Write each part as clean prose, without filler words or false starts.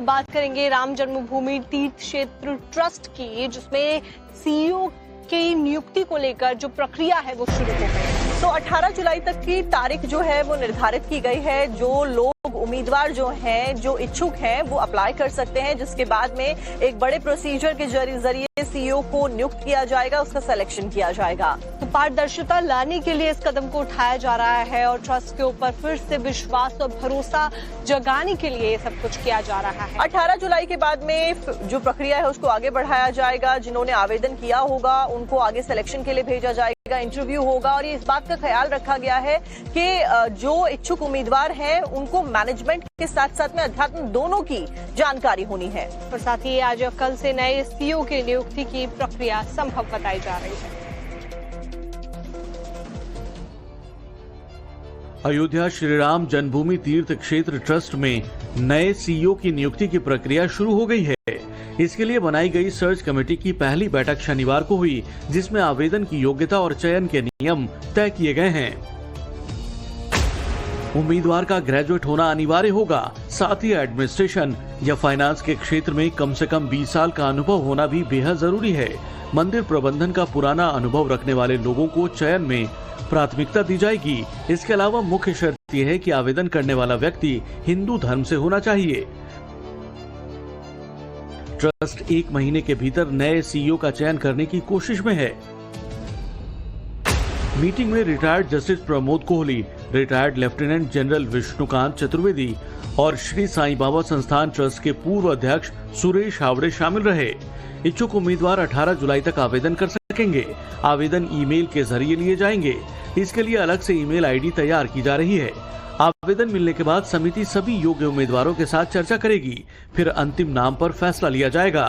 बात करेंगे राम जन्मभूमि तीर्थ क्षेत्र ट्रस्ट की, जिसमें सीईओ की नियुक्ति को लेकर जो प्रक्रिया है वो शुरू हो गई। तो 18 जुलाई तक की तारीख जो है वो निर्धारित की गई है। जो लोग उम्मीदवार जो हैं, जो इच्छुक हैं, वो अप्लाई कर सकते हैं, जिसके बाद में एक बड़े प्रोसीजर के जरिए सीईओ को नियुक्त किया जाएगा, उसका सिलेक्शन किया जाएगा। तो पारदर्शिता लाने के लिए इस कदम को उठाया जा रहा है और ट्रस्ट के ऊपर फिर से विश्वास और भरोसा जगाने के लिए ये सब कुछ किया जा रहा है। 18 जुलाई के बाद में जो प्रक्रिया है उसको आगे बढ़ाया जाएगा। जिन्होंने आवेदन किया होगा उनको आगे सिलेक्शन के लिए भेजा जाएगा, इंटरव्यू होगा और ये इस बात का ख्याल रखा गया है कि जो इच्छुक उम्मीदवार हैं उनको मैनेजमेंट के साथ साथ में अध्यात्म दोनों की जानकारी होनी है। और साथ ही आज और कल से नए सीईओ की नियुक्ति की प्रक्रिया संभव बताई जा रही है। अयोध्या श्री राम जन्मभूमि तीर्थ क्षेत्र ट्रस्ट में नए सीईओ की नियुक्ति की प्रक्रिया शुरू हो गई है। इसके लिए बनाई गई सर्च कमेटी की पहली बैठक शनिवार को हुई, जिसमें आवेदन की योग्यता और चयन के नियम तय किए गए हैं। उम्मीदवार का ग्रेजुएट होना अनिवार्य होगा, साथ ही एडमिनिस्ट्रेशन या फाइनेंस के क्षेत्र में कम से कम 20 साल का अनुभव होना भी बेहद जरूरी है। मंदिर प्रबंधन का पुराना अनुभव रखने वाले लोगों को चयन में प्राथमिकता दी जाएगी। इसके अलावा मुख्य शर्त यह है कि आवेदन करने वाला व्यक्ति हिंदू धर्म से होना चाहिए। ट्रस्ट 1 महीने के भीतर नए सीईओ का चयन करने की कोशिश में है। मीटिंग में retired justice Pramod Kohli, retired lieutenant general Vishnukant Chaturvedi और श्री साईं बाबा संस्थान ट्रस्ट के पूर्व अध्यक्ष सुरेश हावड़े शामिल रहे। इच्छुक उम्मीदवार 18 जुलाई तक आवेदन कर सकेंगे। आवेदन ईमेल के जरिए लिए जाएंगे। इसके लिए अलग से ईमेल आईडी तैयार की जा रही है। आवेदन मिलने के बाद समिति सभी योग्य उम्मीदवारों के साथ चर्चा करेगी, फिर अंतिम नाम पर फैसला लिया जाएगा।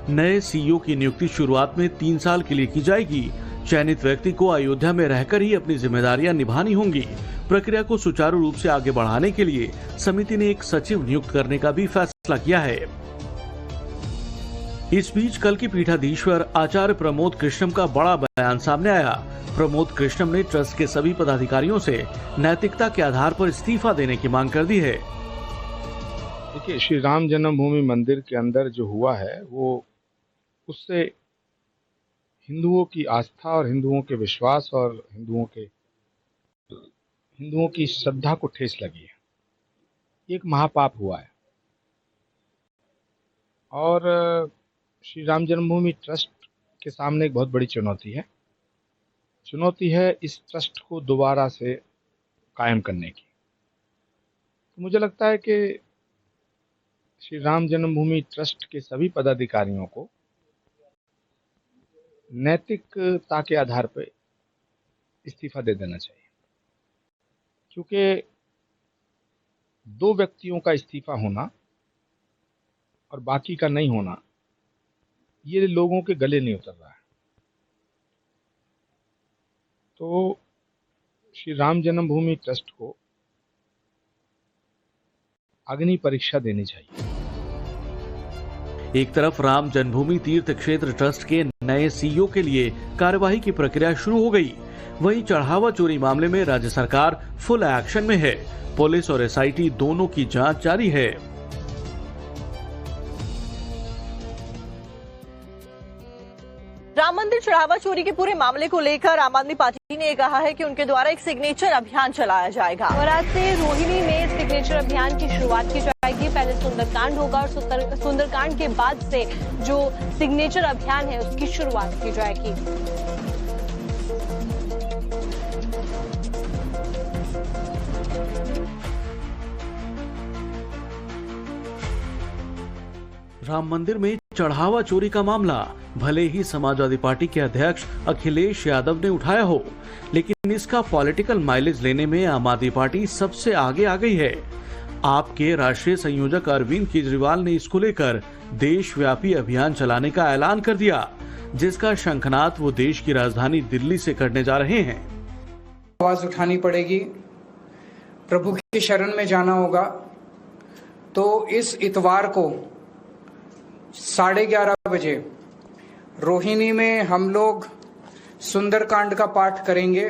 नए सीईओ की नियुक्ति शुरुआत में 3 साल के लिए की जाएगी। चयनित व्यक्ति को अयोध्या में रहकर ही अपनी जिम्मेदारियां निभानी होंगी। प्रक्रिया को सुचारू रूप से आगे बढ़ाने के लिए समिति ने एक सचिव नियुक्त करने का भी फैसला किया है। इस बीच कल की पीठाधीश्वर आचार्य प्रमोद कृष्णम का बड़ा बयान सामने आया। प्रमोद कृष्णम ने ट्रस्ट के सभी पदाधिकारियों से नैतिकता के आधार पर इस्तीफा देने की मांग कर दी है। देखिए, श्री राम जन्मभूमि मंदिर के अंदर जो हुआ है वो उससे हिंदुओं की आस्था और हिंदुओं के विश्वास और हिंदुओं की श्रद्धा को ठेस लगी है। एक महापाप हुआ है और श्री राम जन्मभूमि ट्रस्ट के सामने एक बहुत बड़ी चुनौती है इस ट्रस्ट को दोबारा से कायम करने की। तो मुझे लगता है कि श्री राम जन्मभूमि ट्रस्ट के सभी पदाधिकारियों को नैतिकता के आधार पर इस्तीफा दे देना चाहिए, क्योंकि 2 व्यक्तियों का इस्तीफा होना और बाकी का नहीं होना ये लोगों के गले नहीं उतर रहा है। तो श्री राम जन्मभूमि ट्रस्ट को अग्नि परीक्षा देनी चाहिए। एक तरफ राम जन्मभूमि तीर्थ क्षेत्र ट्रस्ट के नए सीईओ के लिए कार्यवाही की प्रक्रिया शुरू हो गई, वहीं चढ़ावा चोरी मामले में राज्य सरकार फुल एक्शन में है। पुलिस और एसआईटी दोनों की जांच जारी है। राम मंदिर चढ़ावा चोरी के पूरे मामले को लेकर आम आदमी पार्टी ने कहा है कि उनके द्वारा एक सिग्नेचर अभियान चलाया जाएगा और आज से रोहिणी में सिग्नेचर अभियान की शुरुआत की जाएगी। पहले सुंदरकांड होगा और सुंदरकांड के बाद से जो सिग्नेचर अभियान है उसकी शुरुआत की जाएगी। राम मंदिर में चढ़ावा चोरी का मामला भले ही समाजवादी पार्टी के अध्यक्ष अखिलेश यादव ने उठाया हो, लेकिन इसका पॉलिटिकल माइलेज लेने में आम आदमी पार्टी सबसे आगे आ गई है। आपके राष्ट्रीय संयोजक अरविंद केजरीवाल ने इसको लेकर देशव्यापी अभियान चलाने का ऐलान कर दिया, जिसका शंखनाद वो देश की राजधानी दिल्ली से करने जा रहे हैं। आवाज उठानी पड़ेगी, प्रभु की शरण में जाना होगा। तो इस इतवार को 11:30 बजे रोहिणी में हम लोग सुंदरकांड का पाठ करेंगे।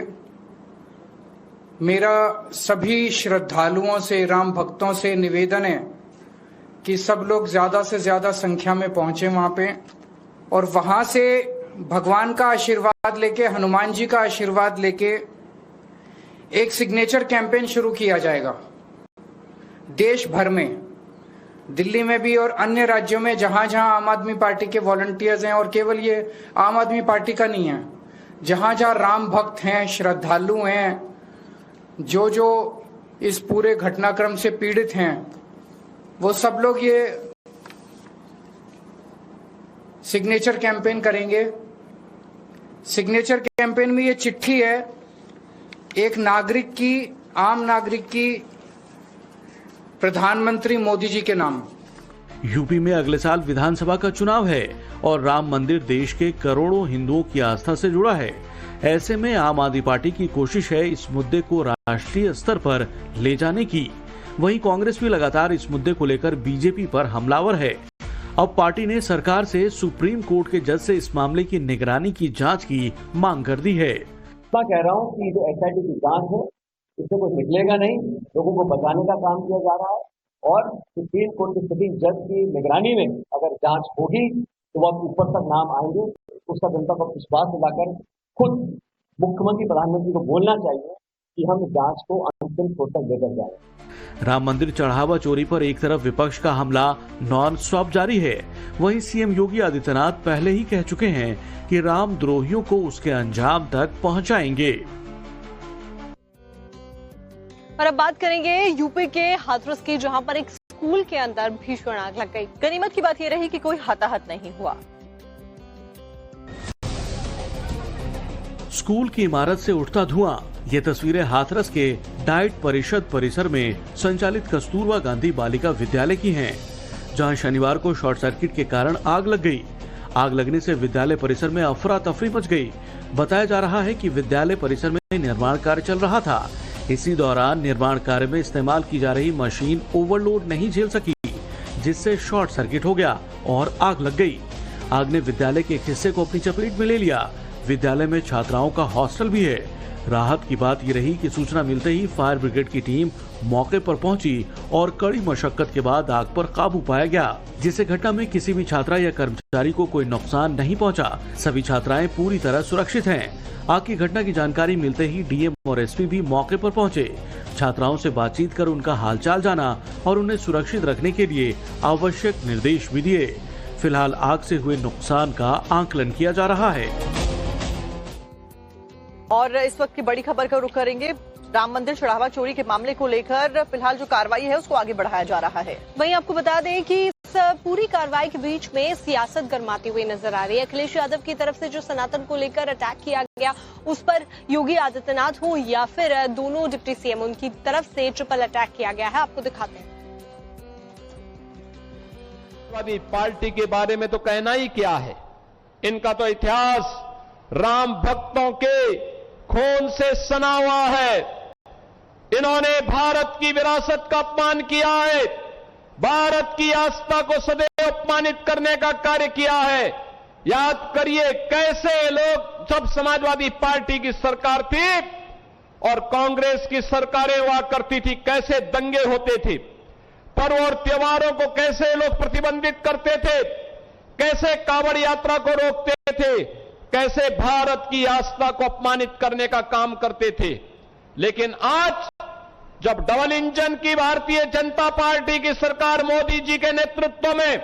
मेरा सभी श्रद्धालुओं से, राम भक्तों से निवेदन है कि सब लोग ज्यादा से ज्यादा संख्या में पहुंचे वहां पे और वहां से भगवान का आशीर्वाद लेके, हनुमान जी का आशीर्वाद लेके एक सिग्नेचर कैंपेन शुरू किया जाएगा देश भर में, दिल्ली में भी और अन्य राज्यों में जहां जहां आम आदमी पार्टी के वॉलंटियर्स हैं। और केवल ये आम आदमी पार्टी का नहीं है, जहां जहां राम भक्त हैं, श्रद्धालु हैं, जो जो इस पूरे घटनाक्रम से पीड़ित हैं, वो सब लोग ये सिग्नेचर कैंपेन करेंगे। सिग्नेचर कैंपेन में ये चिट्ठी है एक नागरिक की, आम नागरिक की, प्रधानमंत्री मोदी जी के नाम। यूपी में अगले साल विधानसभा का चुनाव है और राम मंदिर देश के करोड़ों हिंदुओं की आस्था से जुड़ा है। ऐसे में आम आदमी पार्टी की कोशिश है इस मुद्दे को राष्ट्रीय स्तर पर ले जाने की। वहीं कांग्रेस भी लगातार इस मुद्दे को लेकर बीजेपी पर हमलावर है। अब पार्टी ने सरकार से सुप्रीम कोर्ट के जज से इस मामले की निगरानी की जांच की मांग कर दी है। मैं कह रहा हूं कि जो एसआईटी की जांच है इससे कुछ निकलेगा नहीं, लोगों को बचाने का काम किया जा रहा है और सुप्रीम कोर्ट के सिटिंग जज की निगरानी में अगर जांच होगी तो वह ऊपर तक नाम आएंगे। उसका जनता को विश्वास दिलाकर खुद मुख्यमंत्री प्रधानमंत्री को बोलना चाहिए कि हम जांच को अंतिम छोर तक लेकर जाएं। राम मंदिर चढ़ावा चोरी पर एक तरफ विपक्ष का हमला नॉन स्टॉप जारी है, वहीं सीएम योगी आदित्यनाथ पहले ही कह चुके हैं कि रामद्रोहियों को उसके अंजाम तक पहुंचाएंगे। और अब बात करेंगे यूपी के हाथरस की, जहां पर एक स्कूल के अंदर भीषण आग लग गई। गनीमत की बात यह रही कि कोई हताहत नहीं हुआ। स्कूल की इमारत से उठता धुआं। ये तस्वीरें हाथरस के डाइट परिषद परिसर में संचालित कस्तूरबा गांधी बालिका विद्यालय की हैं, जहां शनिवार को शॉर्ट सर्किट के कारण आग लग गई। आग लगने से विद्यालय परिसर में अफरा तफरी मच गई। बताया जा रहा है कि विद्यालय परिसर में निर्माण कार्य चल रहा था। इसी दौरान निर्माण कार्य में इस्तेमाल की जा रही मशीन ओवरलोड नहीं झेल सकी, जिससे शॉर्ट सर्किट हो गया और आग लग गई। आग ने विद्यालय के एक हिस्से को अपनी चपेट में ले लिया। विद्यालय में छात्राओं का हॉस्टल भी है। राहत की बात ये रही कि सूचना मिलते ही फायर ब्रिगेड की टीम मौके पर पहुंची और कड़ी मशक्कत के बाद आग पर काबू पाया गया, जिससे घटना में किसी भी छात्रा या कर्मचारी को कोई नुकसान नहीं पहुंचा। सभी छात्राएं पूरी तरह सुरक्षित हैं। आग की घटना की जानकारी मिलते ही डीएम और एसपी भी मौके पर पहुंचे। छात्राओं से बातचीत कर उनका हालचाल जाना और उन्हें सुरक्षित रखने के लिए आवश्यक निर्देश भी दिए। फिलहाल आग से हुए नुकसान का आकलन किया जा रहा है। और इस वक्त की बड़ी खबर का रुख करेंगे। राम मंदिर चढ़ावा चोरी के मामले को लेकर फिलहाल जो कार्रवाई है उसको आगे बढ़ाया जा रहा है। वहीं आपको बता दें कि इस पूरी कार्रवाई के बीच में सियासत गरमाती हुई नजर आ रही है। अखिलेश यादव की तरफ से जो सनातन को लेकर अटैक किया गया, उस पर योगी आदित्यनाथ हो या फिर दोनों डिप्टी सीएम, उनकी तरफ से ट्रिपल अटैक किया गया है। आपको दिखाते हैं। समाजवादी पार्टी के बारे में तो कहना ही क्या है, इनका तो इतिहास राम भक्तों के खून से सना हुआ है। इन्होंने भारत की विरासत का अपमान किया है, भारत की आस्था को सदैव अपमानित करने का कार्य किया है। याद करिए कैसे लोग, जब समाजवादी पार्टी की सरकार थी और कांग्रेस की सरकारें हुआ करती थी, कैसे दंगे होते थे, पर्व और त्योहारों को कैसे लोग प्रतिबंधित करते थे, कैसे कांवड़ यात्रा को रोकते थे, कैसे भारत की आस्था को अपमानित करने का काम करते थे। लेकिन आज जब डबल इंजन की भारतीय जनता पार्टी की सरकार मोदी जी के नेतृत्व में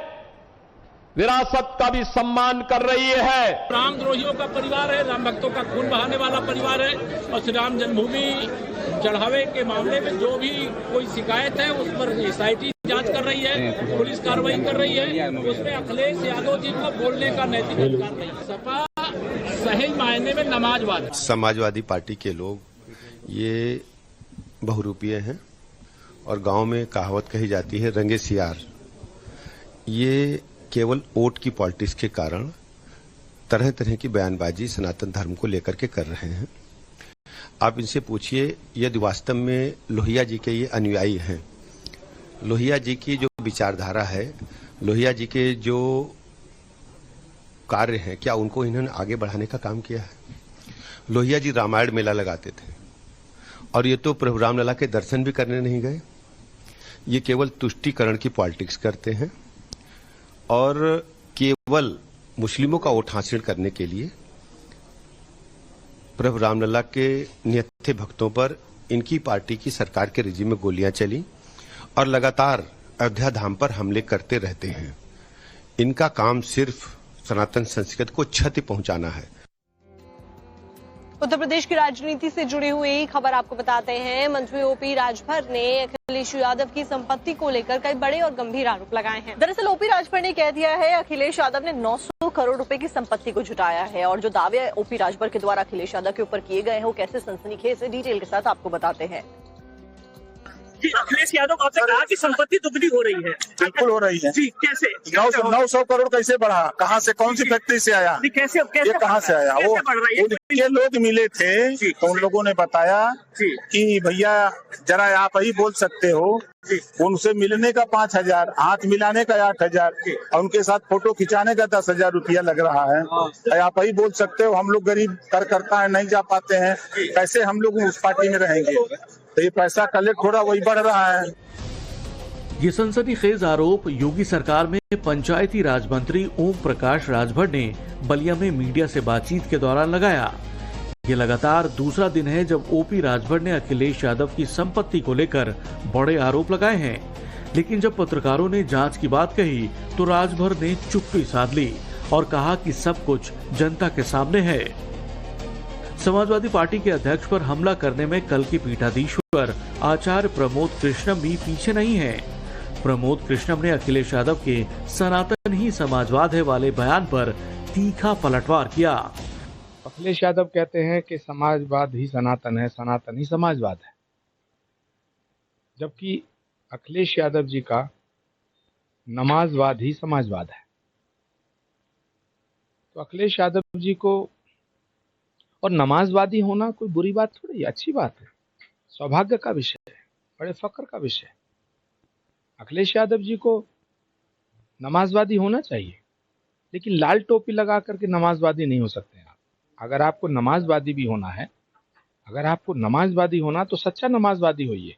विरासत का भी सम्मान कर रही है। रामद्रोहियों का परिवार है, राम भक्तों का खून बहाने वाला परिवार है और श्री राम जन्मभूमि चढ़ावे के मामले में जो भी कोई शिकायत है उस पर एसआईटी जांच कर रही है, पुलिस कार्रवाई कर रही है। उसमें अखिलेश यादव जी को बोलने का नैतिक अधिकार नहीं। सपा सही मायने में नमाजवाद। समाजवादी पार्टी के लोग ये बहुरूपीय हैं और गांव में कहावत कही जाती है, रंगे सियार। ये केवल वोट की पॉलिटिक्स के कारण तरह तरह की बयानबाजी सनातन धर्म को लेकर के कर रहे हैं। आप इनसे पूछिए, यदि वास्तव में लोहिया जी के ये अनुयायी हैं, लोहिया जी की जो विचारधारा है, लोहिया जी के जो कार्य हैं, क्या उनको इन्होंने आगे बढ़ाने का काम किया है? लोहिया जी रामायण मेला लगाते थे और ये तो प्रभु रामलला के दर्शन भी करने नहीं गए। ये केवल तुष्टीकरण की पॉलिटिक्स करते हैं और केवल मुस्लिमों का वोट हासिल करने के लिए प्रभु रामलला के निहत्थे भक्तों पर इनकी पार्टी की सरकार के रिजीम में गोलियां चली और लगातार अयोध्या धाम पर हमले करते रहते हैं। इनका काम सिर्फ सनातन संस्कृति को क्षति पहुंचाना है। उत्तर प्रदेश की राजनीति से जुड़ी हुई खबर आपको बताते हैं। मंत्री ओपी राजभर ने अखिलेश यादव की संपत्ति को लेकर कई बड़े और गंभीर आरोप लगाए हैं। दरअसल ओपी राजभर ने कह दिया है अखिलेश यादव ने 900 करोड़ रुपए की संपत्ति को जुटाया है और जो दावे ओपी राजभर के द्वारा अखिलेश यादव के ऊपर किए गए हैं वो कैसे सनसनीखेज है, डिटेल के साथ आपको बताते हैं। अखिलेश यादव आपने कहा कि संपत्ति दुगनी हो रही है। बिल्कुल हो रही है जी। कैसे 900 करोड़ कैसे बढ़ा, कहाँ से, कौन सी फैक्ट्री से आया, कैसे ये कहाँ से आया? वो ये लोग मिले थे तो उन लोगों ने बताया कि भैया जरा आप ही बोल सकते हो। उनसे मिलने का 5,000, हाथ मिलाने का 8,000 और उनके साथ फोटो खिंचाने का 10,000 रुपया लग रहा है। आप ही बोल सकते हो, हम लोग गरीब करता है, नहीं जा पाते हैं, कैसे हम लोग उस पार्टी में रहेंगे? तो ये पैसा कलेक्ट हो रहा, वही बढ़ रहा है। ये सनसनीखेज आरोप योगी सरकार में पंचायती राज मंत्री ओम प्रकाश राजभर ने बलिया में मीडिया से बातचीत के दौरान लगाया। ये लगातार दूसरा दिन है जब ओपी राजभर ने अखिलेश यादव की संपत्ति को लेकर बड़े आरोप लगाए हैं। लेकिन जब पत्रकारों ने जांच की बात कही तो राजभर ने चुप्पी साध ली और कहा कि सब कुछ जनता के सामने है। समाजवादी पार्टी के अध्यक्ष पर हमला करने में कल की पीठाधीश्वर आचार्य प्रमोद कृष्णम भी पीछे नहीं है। प्रमोद कृष्णम ने अखिलेश यादव के सनातन ही समाजवाद है वाले बयान पर तीखा पलटवार किया। अखिलेश यादव कहते हैं कि समाजवाद ही सनातन है, सनातन ही समाजवाद है, जबकि अखिलेश यादव जी का नमाजवाद ही समाजवाद है। तो अखिलेश यादव जी को और नमाजवादी होना कोई बुरी बात थोड़ी, अच्छी बात है, सौभाग्य का विषय है, बड़े फक्र का विषय है। अखिलेश यादव जी को नमाजवादी होना चाहिए, लेकिन लाल टोपी लगा करके नमाजवादी नहीं हो सकते आप। अगर आपको नमाजवादी भी होना है, अगर आपको नमाजवादी होना तो सच्चा नमाजवादी होइए,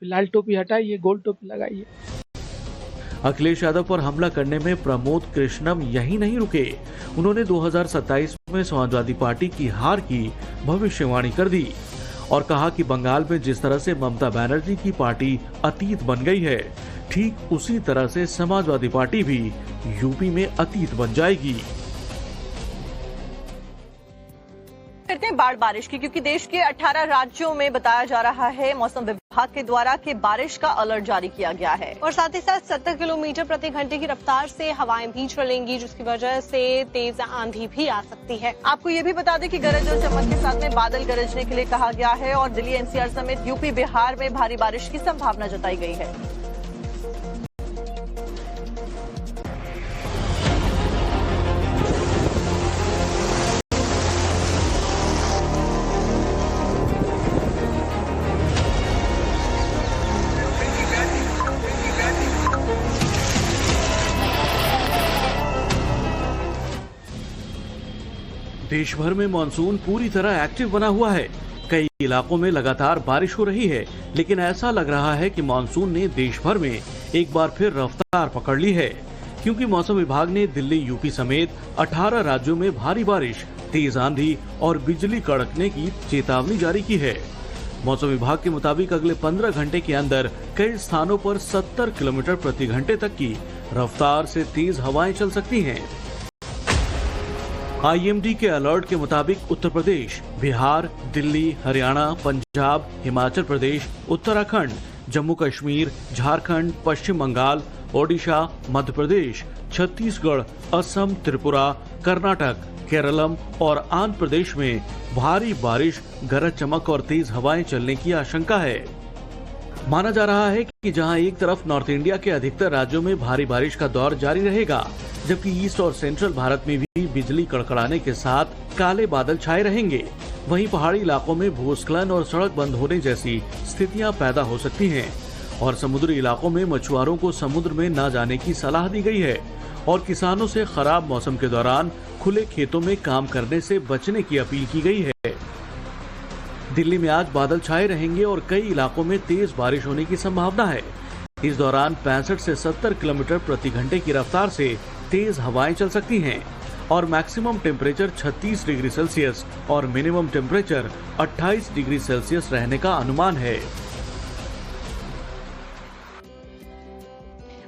फिर लाल टोपी हटाइए, गोल टोपी लगाइए। अखिलेश यादव पर हमला करने में प्रमोद कृष्णम यही नहीं रुके। उन्होंने 2027 में समाजवादी पार्टी की हार की भविष्यवाणी कर दी और कहा कि बंगाल में जिस तरह से ममता बनर्जी की पार्टी अतीत बन गई है, ठीक उसी तरह से समाजवादी पार्टी भी यूपी में अतीत बन जाएगी। करते हैं बाढ़ बारिश की, क्योंकि देश के 18 राज्यों में बताया जा रहा है मौसम विभाग के द्वारा कि बारिश का अलर्ट जारी किया गया है और साथ ही साथ 70 किलोमीटर प्रति घंटे की रफ्तार से हवाएं भी चलेंगी, जिसकी वजह से तेज आंधी भी आ सकती है। आपको ये भी बता दें कि गरज और चमक के साथ में बादल गरजने के लिए कहा गया है और दिल्ली एनसीआर समेत यूपी बिहार में भारी बारिश की संभावना जताई गई है। देश भर में मानसून पूरी तरह एक्टिव बना हुआ है। कई इलाकों में लगातार बारिश हो रही है, लेकिन ऐसा लग रहा है कि मानसून ने देश भर में एक बार फिर रफ्तार पकड़ ली है, क्योंकि मौसम विभाग ने दिल्ली, यूपी समेत 18 राज्यों में भारी बारिश, तेज आंधी और बिजली कड़कने की चेतावनी जारी की है। मौसम विभाग के मुताबिक अगले 15 घंटे के अंदर कई स्थानों पर 70 किलोमीटर प्रति घंटे तक की रफ्तार से तेज हवाएं चल सकती हैं। आईएमडी के अलर्ट के मुताबिक उत्तर प्रदेश, बिहार, दिल्ली, हरियाणा, पंजाब, हिमाचल प्रदेश, उत्तराखंड, जम्मू कश्मीर, झारखंड, पश्चिम बंगाल, ओडिशा, मध्य प्रदेश, छत्तीसगढ़, असम, त्रिपुरा, कर्नाटक, केरलम और आंध्र प्रदेश में भारी बारिश, गरज चमक और तेज हवाएं चलने की आशंका है। माना जा रहा है कि जहां एक तरफ नॉर्थ इंडिया के अधिकतर राज्यों में भारी बारिश का दौर जारी रहेगा, जबकि ईस्ट और सेंट्रल भारत में भी बिजली कड़कड़ाने के साथ काले बादल छाए रहेंगे। वहीं पहाड़ी इलाकों में भूस्खलन और सड़क बंद होने जैसी स्थितियां पैदा हो सकती हैं और समुद्री इलाकों में मछुआरों को समुद्र में न जाने की सलाह दी गई है और किसानों से खराब मौसम के दौरान खुले खेतों में काम करने से बचने की अपील की गई है। दिल्ली में आज बादल छाए रहेंगे और कई इलाकों में तेज बारिश होने की संभावना है। इस दौरान 65 से 70 किलोमीटर प्रति घंटे की रफ्तार से तेज हवाएं चल सकती हैं और मैक्सिमम टेम्परेचर 36 डिग्री सेल्सियस और मिनिमम टेम्परेचर 28 डिग्री सेल्सियस रहने का अनुमान है।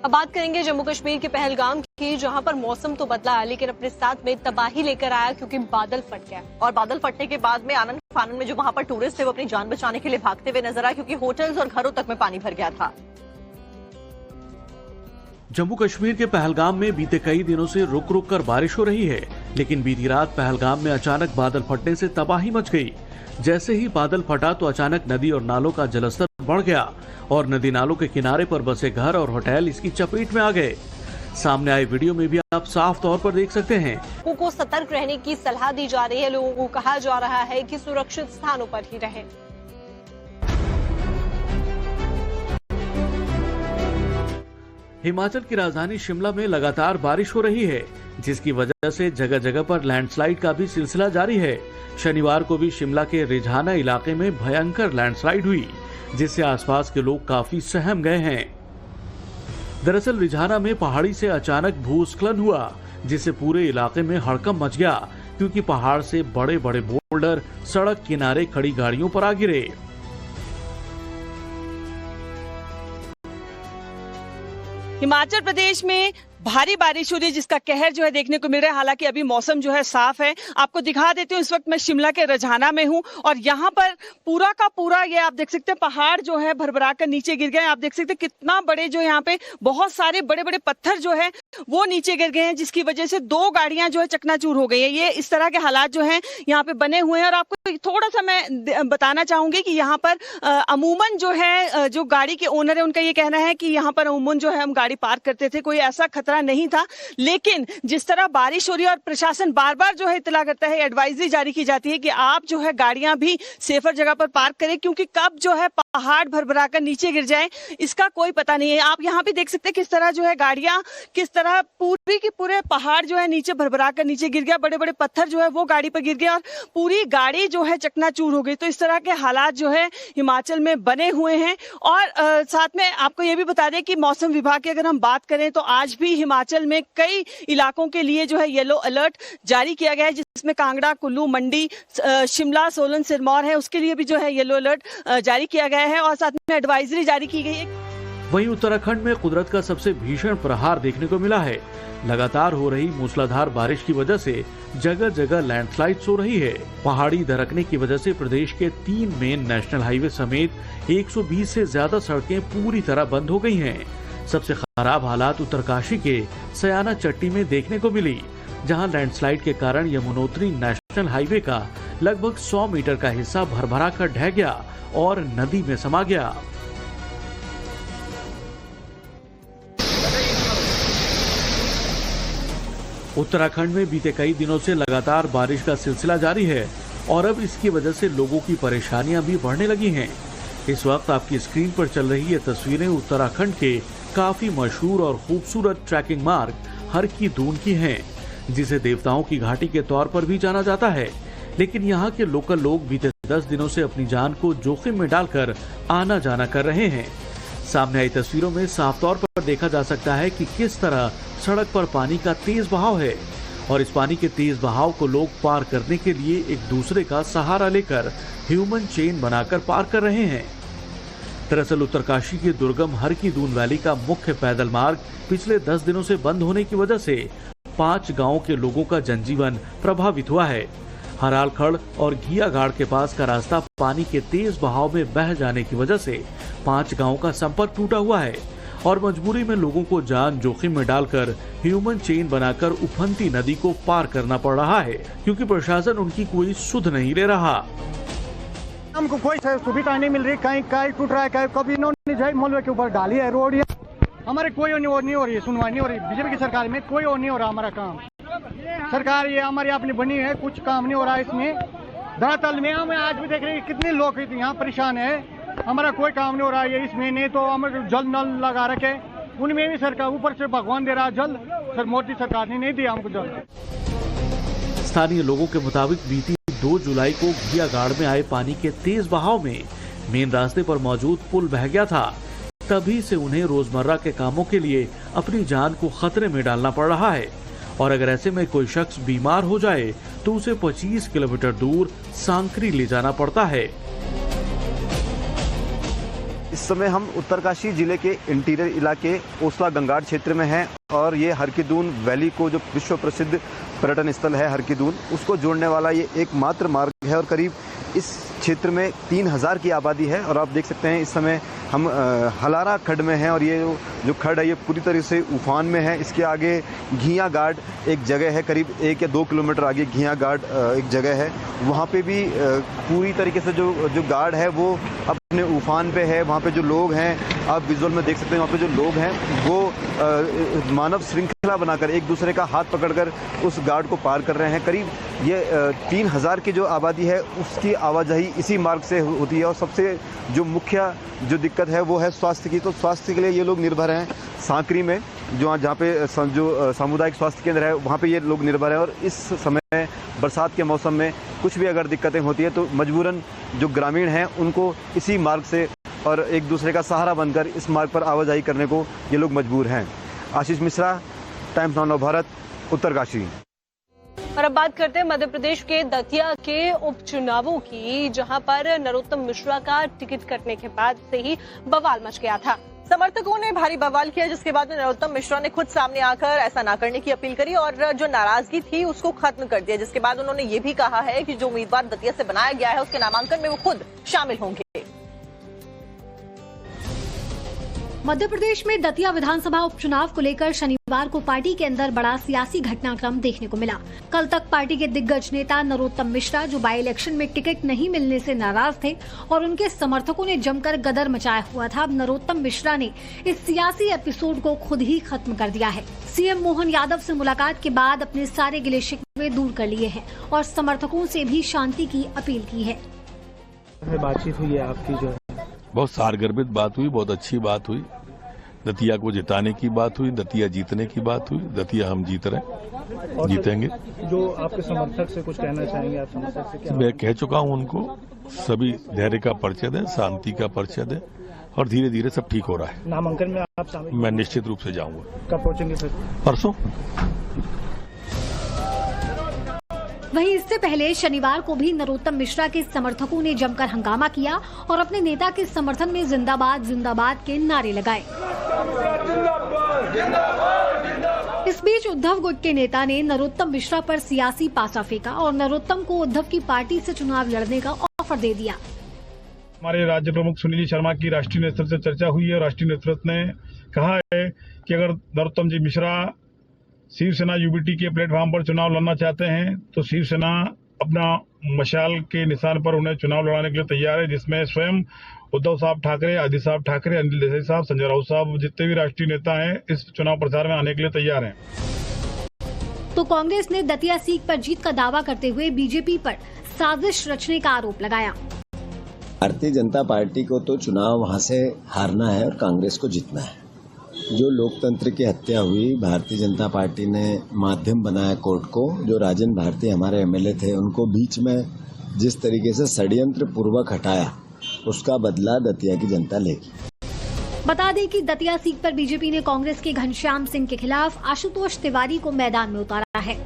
अब बात करेंगे जम्मू कश्मीर के पहलगाम की, जहां पर मौसम तो बदला लेकिन अपने साथ में तबाही लेकर आया क्योंकि बादल फट गया। और बादल फटने के बाद में आनंद फानन में जो वहां पर टूरिस्ट थे वो अपनी जान बचाने के लिए भागते हुए नजर आए क्योंकि होटल्स और घरों तक में पानी भर गया था। जम्मू कश्मीर के पहलगाम में बीते कई दिनों से रुक रुक कर बारिश हो रही है, लेकिन बीती रात पहलगाम में अचानक बादल फटने से तबाही मच गई। जैसे ही बादल फटा तो अचानक नदी और नालों का जलस्तर बढ़ गया और नदी नालों के किनारे पर बसे घर और होटल इसकी चपेट में आ गए। सामने आए वीडियो में भी आप साफ तौर पर देख सकते हैं। लोगों को सतर्क रहने की सलाह दी जा रही है। लोगों को कहा जा रहा है कि सुरक्षित स्थानों पर ही रहें। हिमाचल की राजधानी शिमला में लगातार बारिश हो रही है, जिसकी वजह से जगह जगह पर लैंडस्लाइड का भी सिलसिला जारी है। शनिवार को भी शिमला के रिझाना इलाके में भयंकर लैंडस्लाइड हुई, जिससे आसपास के लोग काफी सहम गए हैं। दरअसल रिझाना में पहाड़ी से अचानक भूस्खलन हुआ, जिससे पूरे इलाके में हड़कंप मच गया क्योंकि पहाड़ से बड़े बड़े बोल्डर सड़क किनारे खड़ी गाड़ियों पर आ गिरे। हिमाचल प्रदेश में भारी बारिश हो रही है, जिसका कहर जो है देखने को मिल रहा है। हालांकि अभी मौसम जो है साफ है। आपको दिखा देती हूँ, इस वक्त मैं शिमला के रझाना में हूँ और यहाँ पर पूरा का पूरा ये आप देख सकते हैं पहाड़ जो है भरभरा कर नीचे गिर गए हैं। आप देख सकते हैं कितना बड़े जो यहाँ पे बहुत सारे बड़े बड़े पत्थर जो है वो नीचे गिर गए हैं, जिसकी वजह से 2 गाड़ियां जो है चकनाचूर हो गई है। ये इस तरह के हालात जो है यहाँ पे बने हुए हैं। और आपको थोड़ा सा मैं बताना चाहूंगी कि यहाँ पर अमूमन जो है जो गाड़ी के ओनर है उनका ये कहना है कि यहाँ पर अमूमन जो है हम गाड़ी पार्क करते थे, कोई ऐसा खतरा नहीं था। लेकिन जिस तरह बारिश हो रही है और प्रशासन बार बार जो है इत्तला करता है, एडवाइजरी जारी की जाती है कि आप जो है गाड़ियां भी सेफर जगह पर पार्क करें, क्योंकि कब जो है पहाड़ भरभरा कर नीचे गिर जाए इसका कोई पता नहीं है। आप यहाँ भी देख सकते हैं किस तरह जो है गाड़ियां किस तरह पूरी की पूरे पहाड़ जो है नीचे भरभरा कर नीचे गिर गया। बड़े बड़े पत्थर जो है वो गाड़ी पर गिर गए और पूरी गाड़ी जो है चकनाचूर हो गई। तो इस तरह के हालात जो है हिमाचल में बने हुए हैं। और साथ में आपको ये भी बता दें कि मौसम विभाग की अगर हम बात करें तो आज भी हिमाचल में कई इलाकों के लिए जो है येलो अलर्ट जारी किया गया है, जिसमें कांगड़ा, कुल्लू, मंडी, शिमला, सोलन, सिरमौर है, उसके लिए भी जो है येलो अलर्ट जारी किया गया है और साथ में एडवाइजरी जारी की गई है। वहीं उत्तराखंड में कुदरत का सबसे भीषण प्रहार देखने को मिला है। लगातार हो रही मूसलाधार बारिश की वजह से जगह जगह लैंडस्लाइड्स हो रही है। पहाड़ी दरकने की वजह से प्रदेश के 3 मेन नेशनल हाईवे समेत 120 से ज्यादा सड़कें पूरी तरह बंद हो गई हैं। सबसे खराब हालात उत्तरकाशी के सयाना चट्टी में देखने को मिली, जहां लैंडस्लाइड के कारण यमुनोत्री नेशनल हाईवे का लगभग 100 मीटर का हिस्सा भरभरा कर ढह गया और नदी में समा गया। उत्तराखंड में बीते कई दिनों से लगातार बारिश का सिलसिला जारी है और अब इसकी वजह से लोगों की परेशानियां भी बढ़ने लगी हैं। इस वक्त आपकी स्क्रीन पर चल रही ये तस्वीरें उत्तराखंड के काफी मशहूर और खूबसूरत ट्रैकिंग मार्ग हर की दून की हैं, जिसे देवताओं की घाटी के तौर पर भी जाना जाता है। लेकिन यहाँ के लोकल लोग बीते 10 दिनों से अपनी जान को जोखिम में डालकर आना जाना कर रहे हैं। सामने आई तस्वीरों में साफ तौर पर देखा जा सकता है कि किस तरह सड़क पर पानी का तेज बहाव है और इस पानी के तेज बहाव को लोग पार करने के लिए एक दूसरे का सहारा लेकर ह्यूमन चेन बनाकर पार कर रहे हैं। दरअसल उत्तरकाशी के दुर्गम हर की दून वैली का मुख्य पैदल मार्ग पिछले 10 दिनों से बंद होने की वजह से 5 गांवों के लोगों का जनजीवन प्रभावित हुआ है। हरालखड़ और घियागाड़ के पास का रास्ता पानी के तेज बहाव में बह जाने की वजह से 5 गांवों का संपर्क टूटा हुआ है और मजबूरी में लोगों को जान जोखिम में डालकर ह्यूमन चेन बनाकर उफनती नदी को पार करना पड़ रहा है, क्योंकि प्रशासन उनकी कोई सुध नहीं ले रहा। हमको कोई सुविधा नहीं मिल रही, कहीं टूट रहा है, कहीं कभी इन्होंने मोहल्ले के ऊपर डाली है रोड, हमारे कोई नहीं हो रही है, सुनवाई नहीं हो रही। बीजेपी की सरकार में कोई और नहीं हो रहा हमारा काम। सरकार ये हमारी अपनी बनी है, कुछ काम नहीं हो रहा है इसमें। धरातल में हम आज भी देख रहे हैं कितने लोग यहाँ परेशान है, हमारा कोई काम नहीं हो रहा है इसमें। नहीं तो हमारे जल नल लगा रखे, उनमें भी सरकार ऊपर से भगवान दे रहा है जल, सर मोदी सरकार ने नहीं दिया हमको जल। स्थानीय लोगों के मुताबिक बीती 2 जुलाई को घियागाड़ में आए पानी के तेज बहाव में मेन रास्ते पर मौजूद पुल बह गया था, तभी से उन्हें रोजमर्रा के कामों के लिए अपनी जान को खतरे में डालना पड़ रहा है। और अगर ऐसे में कोई शख्स बीमार हो जाए तो उसे 25 किलोमीटर दूर सांकरी ले जाना पड़ता है। इस समय हम उत्तरकाशी जिले के इंटीरियर इलाके ओसला गंगाड़ क्षेत्र में हैं और ये हरकीदून वैली को, जो विश्व प्रसिद्ध पर्यटन स्थल है हरकीदून, उसको जोड़ने वाला ये एकमात्र मार्ग है। और करीब इस क्षेत्र में 3000 की आबादी है। और आप देख सकते हैं इस समय हम हलारा खड्ड में हैं और ये जो खड्ड है ये पूरी तरह से उफान में है। इसके आगे घिया गाड एक जगह है, करीब 1 या 2 किलोमीटर आगे घिया गाड एक जगह है। वहाँ पे भी पूरी तरीके से जो गाड है वो अपने उफान पे है। वहाँ पे जो लोग हैं, आप विजुअल में देख सकते हैं, वहाँ पे जो लोग हैं वो मानव श्रृंखला बनाकर एक दूसरे का हाथ पकड़कर उस गार्ड को पार कर रहे हैं। करीब ये 3000 की जो आबादी है उसकी आवाजाही इसी मार्ग से होती है। और सबसे जो मुख्य जो दिक्कत है वो है स्वास्थ्य की। तो स्वास्थ्य के लिए ये लोग निर्भर हैं सांकरी में, जहाँ पे जो सामुदायिक स्वास्थ्य केंद्र है वहाँ पे ये लोग निर्भर हैं। और इस समय बरसात के मौसम में कुछ भी अगर दिक्कतें होती है तो मजबूरन जो ग्रामीण हैं उनको इसी मार्ग से और एक दूसरे का सहारा बनकर इस मार्ग पर आवाजाही करने को ये लोग मजबूर हैं। Ashish Mishra, times now Bharat, Uttarkashi. और अब बात करते हैं मध्य प्रदेश के दतिया के उपचुनावों की, जहां पर नरोत्तम मिश्रा का टिकट कटने के बाद से ही बवाल मच गया था। समर्थकों ने भारी बवाल किया, जिसके बाद में नरोत्तम मिश्रा ने खुद सामने आकर ऐसा ना करने की अपील करी और जो नाराजगी थी उसको खत्म कर दिया। जिसके बाद उन्होंने ये भी कहा है कि जो उम्मीदवार दतिया से बनाया गया है उसके नामांकन में वो खुद शामिल होंगे। मध्य प्रदेश में दतिया विधानसभा उपचुनाव को लेकर शनिवार को पार्टी के अंदर बड़ा सियासी घटनाक्रम देखने को मिला। कल तक पार्टी के दिग्गज नेता नरोत्तम मिश्रा, जो बाई इलेक्शन में टिकट नहीं मिलने से नाराज थे और उनके समर्थकों ने जमकर गदर मचाया हुआ था, अब नरोत्तम मिश्रा ने इस सियासी एपिसोड को खुद ही खत्म कर दिया है। सीएम मोहन यादव से मुलाकात के बाद अपने सारे गिले शिकवे दूर कर लिए हैं और समर्थकों से भी शांति की अपील की है। बातचीत हुई है आपकी, जो बहुत सारगर्भित बात हुई, बहुत अच्छी बात हुई। दतिया को जिताने की बात हुई, दतिया जीतने की बात हुई। दतिया हम जीत रहे हैं, जीतेंगे। जो आपके समर्थक से कुछ कहना चाहेंगे, आप समर्थक से क्या? मैं कह चुका हूं उनको, सभी धैर्य का परिचय दें, शांति का परिचय दें और धीरे धीरे सब ठीक हो रहा है। नामांकन में आप शामिल? मैं निश्चित रूप से जाऊंगा। कब पहुंचेंगे फिर? परसों। वहीं इससे पहले शनिवार को भी नरोत्तम मिश्रा के समर्थकों ने जमकर हंगामा किया और अपने नेता के समर्थन में जिंदाबाद जिंदाबाद के नारे लगाए। इस बीच उद्धव गुट के नेता ने नरोत्तम मिश्रा पर सियासी पासा फेंका और नरोत्तम को उद्धव की पार्टी से चुनाव लड़ने का ऑफर दे दिया। हमारे राज्य प्रमुख सुनील शर्मा की राष्ट्रीय नेतृत्व से चर्चा हुई है और राष्ट्रीय नेतृत्व ने कहा है कि अगर नरोत्तम जी मिश्रा शिवसेना यूबीटी के प्लेटफॉर्म पर चुनाव लड़ना चाहते हैं तो शिवसेना अपना मशाल के निशान पर उन्हें चुनाव लड़ाने के लिए तैयार है, जिसमें स्वयं उद्धव साहब ठाकरे, आदित्य साहब ठाकरे, अनिल देसाई साहब, संजय राउत साहब, जितने भी राष्ट्रीय नेता हैं इस चुनाव प्रचार में आने के लिए तैयार हैं। तो कांग्रेस ने दतिया सीट पर जीत का दावा करते हुए बीजेपी पर साजिश रचने का आरोप लगाया। भारतीय जनता पार्टी को तो चुनाव वहां से हारना है और कांग्रेस को जीतना है। जो लोकतंत्र की हत्या हुई, भारतीय जनता पार्टी ने माध्यम बनाया कोर्ट को। जो राजन भारती हमारे एमएलए थे उनको बीच में जिस तरीके से षड्यंत्र पूर्वक हटाया, उसका बदला दतिया की जनता लेगी। बता दें कि दतिया सीट पर बीजेपी ने कांग्रेस के घनश्याम सिंह के खिलाफ आशुतोष तिवारी को मैदान में उतारा है।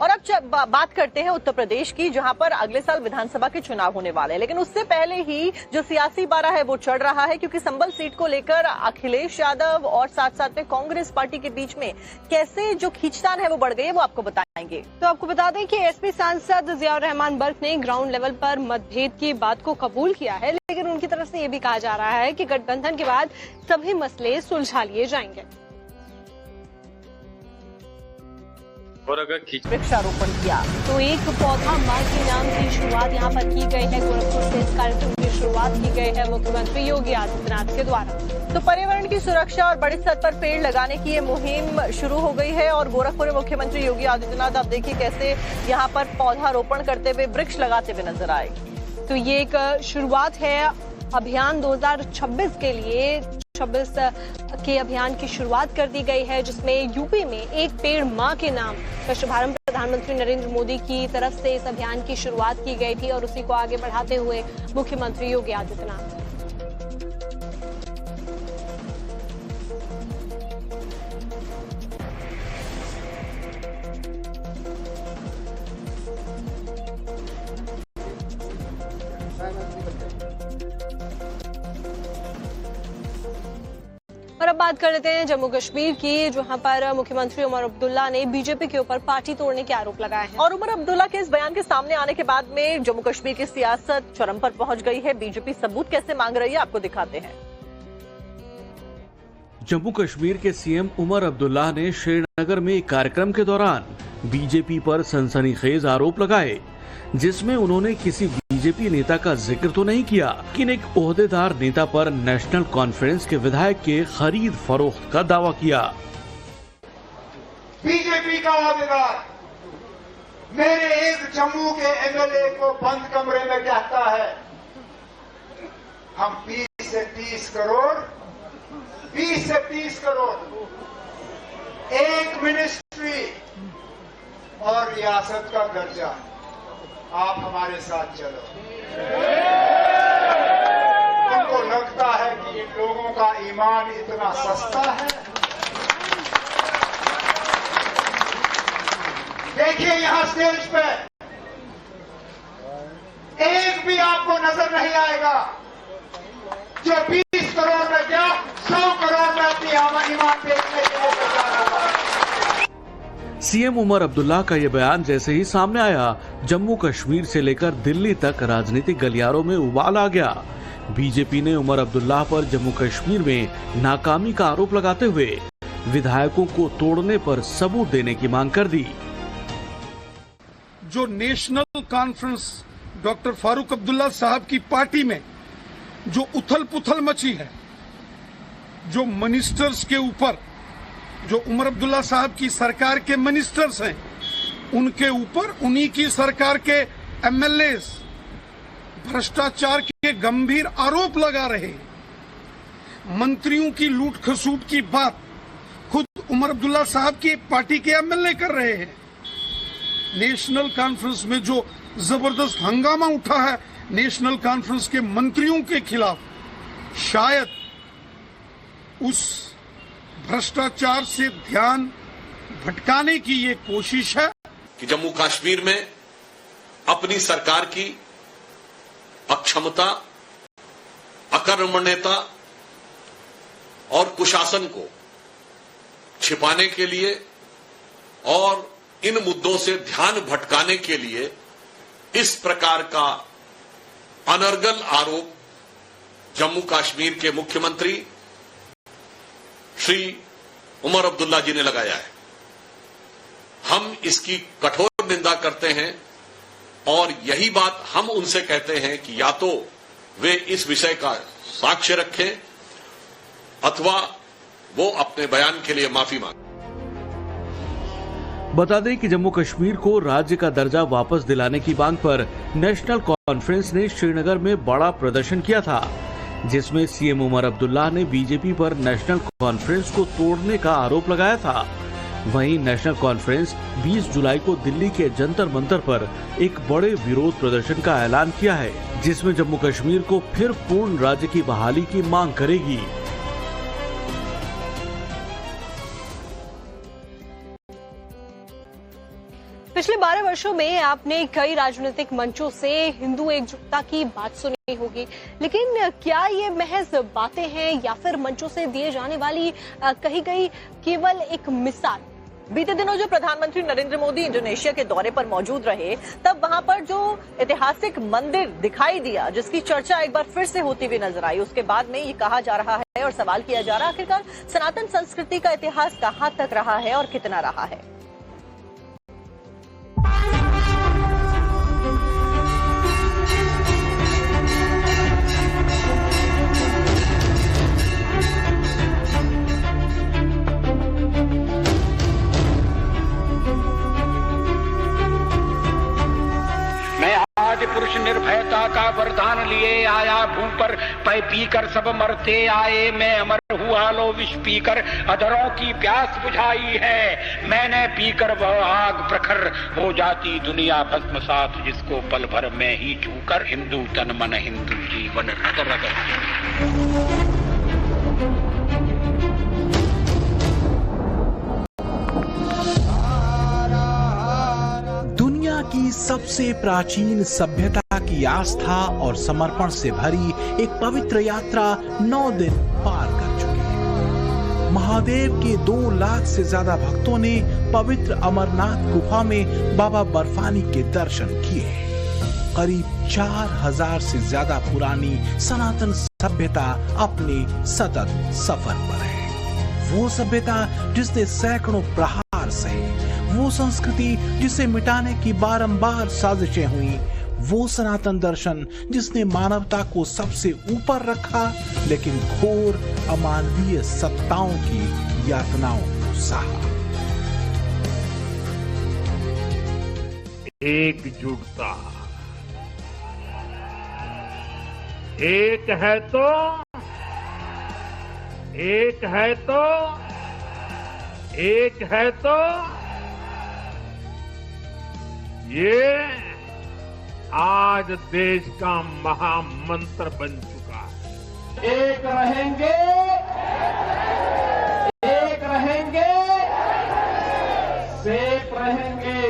और अब बात करते हैं उत्तर प्रदेश की, जहां पर अगले साल विधानसभा के चुनाव होने वाले हैं। लेकिन उससे पहले ही जो सियासी पारा है वो चढ़ रहा है, क्योंकि संभल सीट को लेकर अखिलेश यादव और साथ साथ में कांग्रेस पार्टी के बीच में कैसे जो खींचतान है वो बढ़ गई है, वो आपको बताएंगे। तो आपको बता दें कि एसपी सांसद जियाउर रहमान बर्क ने ग्राउंड लेवल पर मतभेद की बात को कबूल किया है, लेकिन उनकी तरफ से ये भी कहा जा रहा है कि गठबंधन के बाद सभी मसले सुलझा लिए जाएंगे। और अगर वृक्षारोपण किया तो एक पौधा मां के नाम की शुरुआत यहां पर की गई है। गोरखपुर से इस कार्यक्रम की शुरुआत की गई है मुख्यमंत्री योगी आदित्यनाथ के द्वारा। तो पर्यावरण की सुरक्षा और बड़े स्तर पर पेड़ लगाने की ये मुहिम शुरू हो गई है और गोरखपुर में मुख्यमंत्री योगी आदित्यनाथ, आप देखिए कैसे यहाँ पर पौधारोपण करते हुए, वृक्ष लगाते हुए नजर आए। तो ये एक शुरुआत है अभियान 2026 के लिए। 26 के अभियान की शुरुआत कर दी गई है, जिसमें यूपी में एक पेड़ मां के नाम का शुभारंभ प्रधानमंत्री नरेंद्र मोदी की तरफ से इस अभियान की शुरुआत की गई थी और उसी को आगे बढ़ाते हुए मुख्यमंत्री योगी आदित्यनाथ। और अब बात कर लेते हैं जम्मू कश्मीर की, जहां पर मुख्यमंत्री उमर अब्दुल्ला ने बीजेपी के ऊपर पार्टी तोड़ने के आरोप लगाए हैं। और उमर अब्दुल्ला के इस बयान के सामने आने के बाद में जम्मू कश्मीर की सियासत चरम पर पहुंच गई है। बीजेपी सबूत कैसे मांग रही है, आपको दिखाते हैं। जम्मू कश्मीर के सीएम उमर अब्दुल्ला ने श्रीनगर में एक कार्यक्रम के दौरान बीजेपी पर सनसनीखेज आरोप लगाए, जिसमें उन्होंने किसी बीजेपी नेता का जिक्र तो नहीं किया, लेकिन एक ओहदेदार नेता पर नेशनल कॉन्फ्रेंस के विधायक के खरीद फरोख्त का दावा किया। बीजेपी का ओहदेदार मेरे एक जम्मू के एमएलए को बंद कमरे में कहता है हम 20 से 30 करोड़ एक मिनिस्ट्री और रियासत का दर्जा, आप हमारे साथ चलो। उनको लगता है कि इन लोगों का ईमान इतना सस्ता है। देखिए यहां स्टेज पे एक भी आपको नजर नहीं आएगा जो 20 करोड़ में क्या 100 करोड़ में अपनी ईमान बेचने के लिए तैयार होगा। सीएम उमर अब्दुल्ला का ये बयान जैसे ही सामने आया, जम्मू कश्मीर से लेकर दिल्ली तक राजनीतिक गलियारों में उबाल आ गया। बीजेपी ने उमर अब्दुल्ला पर जम्मू कश्मीर में नाकामी का आरोप लगाते हुए विधायकों को तोड़ने पर सबूत देने की मांग कर दी। जो national conference doctor Farooq Abdullah साहब की पार्टी में जो उथल पुथल मची है, जो मिनिस्टर्स के ऊपर, जो उमर अब्दुल्ला साहब की सरकार के मिनिस्टर्स हैं, उनके ऊपर उन्हीं की सरकार के एमएलए भ्रष्टाचार के गंभीर आरोप लगा रहे हैं। मंत्रियों की लूट खसूट की बात खुद उमर अब्दुल्ला साहब की पार्टी के एमएलए कर रहे हैं। नेशनल कॉन्फ्रेंस में जो जबरदस्त हंगामा उठा है नेशनल कॉन्फ्रेंस के मंत्रियों के खिलाफ, शायद उस भ्रष्टाचार से ध्यान भटकाने की ये कोशिश है कि जम्मू कश्मीर में अपनी सरकार की अक्षमता, अकर्मण्यता और कुशासन को छिपाने के लिए और इन मुद्दों से ध्यान भटकाने के लिए इस प्रकार का अनर्गल आरोप जम्मू कश्मीर के मुख्यमंत्री श्री उमर अब्दुल्ला जी ने लगाया है। हम इसकी कठोर निंदा करते हैं और यही बात हम उनसे कहते हैं कि या तो वे इस विषय का साक्ष्य रखें अथवा वो अपने बयान के लिए माफी मांगे। बता दें कि जम्मू कश्मीर को राज्य का दर्जा वापस दिलाने की मांग पर नेशनल कॉन्फ्रेंस ने श्रीनगर में बड़ा प्रदर्शन किया था, जिसमें सीएम उमर अब्दुल्ला ने बीजेपी पर नेशनल कॉन्फ्रेंस को तोड़ने का आरोप लगाया था। वहीं नेशनल कॉन्फ्रेंस 20 जुलाई को दिल्ली के जंतर मंतर पर एक बड़े विरोध प्रदर्शन का ऐलान किया है, जिसमें जम्मू कश्मीर को फिर पूर्ण राज्य की बहाली की मांग करेगी। पिछले 12 वर्षों में आपने कई राजनीतिक मंचों से हिंदू एकजुटता की बात सुनी होगी, लेकिन क्या ये महज बातें हैं या फिर मंचों से दिए जाने वाली कही गई केवल एक मिसाल? बीते दिनों जो प्रधानमंत्री नरेंद्र मोदी इंडोनेशिया के दौरे पर मौजूद रहे, तब वहां पर जो ऐतिहासिक मंदिर दिखाई दिया, जिसकी चर्चा एक बार फिर से होती हुई नजर आई, उसके बाद में ये कहा जा रहा है और सवाल किया जा रहा है आखिरकार सनातन संस्कृति का इतिहास कहां तक रहा है और कितना रहा है। आज पुरुष निर्भयता का वरदान लिए आया, भूमि पर चाय पीकर सब मरते आए, मैं अमर हुआ लो विष पीकर अधरों की प्यास बुझाई है। मैंने पीकर वह आग प्रखर हो जाती दुनिया भस्मसात, जिसको पल भर में ही छूकर हिंदू तन मन हिंदू जीवन रग रग। दुनिया की सबसे प्राचीन सभ्यता की आस्था और समर्पण से भरी एक पवित्र यात्रा 9 दिन पार कर चुकी है। महादेव के 2 लाख से ज्यादा भक्तों ने पवित्र अमरनाथ गुफा में बाबा बर्फानी के दर्शन किए। करीब 4000 से ज्यादा पुरानी सनातन सभ्यता अपने सतत सफर पर है। वो सभ्यता जिसने सैकड़ों प्रहार सहे, वो संस्कृति जिसे मिटाने की बारंबार साजिशें हुई, वो सनातन दर्शन जिसने मानवता को सबसे ऊपर रखा लेकिन घोर अमानवीय सत्ताओं की यातनाओं को सहा। एकजुटता, एक है तो एक है तो एक है तो ये आज देश का महामंत्र बन चुका है। एक रहेंगे, एक रहेंगे, सेफ रहेंगे।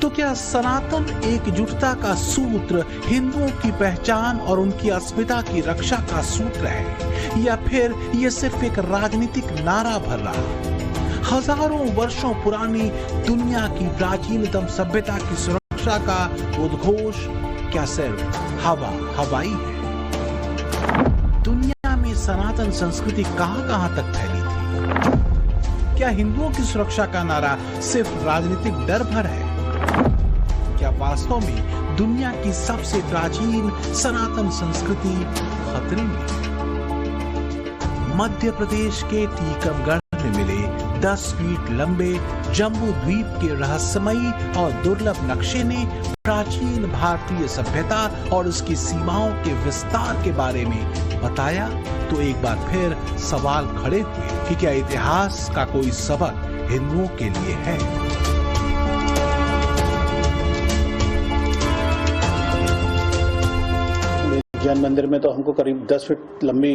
तो क्या सनातन एकजुटता का सूत्र हिंदुओं की पहचान और उनकी अस्मिता की रक्षा का सूत्र है, या फिर यह सिर्फ एक राजनीतिक नारा भर रहा? हजारों वर्षों पुरानी दुनिया की प्राचीनतम सभ्यता की सुरक्षा का उद्घोष क्या सिर्फ हवाई है? दुनिया में सनातन संस्कृति कहां तक फैली थी? क्या हिंदुओं की सुरक्षा का नारा सिर्फ राजनीतिक डर भर है? क्या वास्तव में दुनिया की सबसे प्राचीन सनातन संस्कृति खतरे में? मध्य प्रदेश के टीकमगढ़ में मिले 10 फीट लंबे जम्बू द्वीप के रहस्यमयी और दुर्लभ नक्शे ने प्राचीन भारतीय सभ्यता और उसकी सीमाओं के विस्तार के बारे में बताया। तो एक बार फिर सवाल खड़े हुए कि क्या इतिहास का कोई सबक हिंदुओं के लिए है? जैन मंदिर में तो हमको करीब 10 फीट लंबी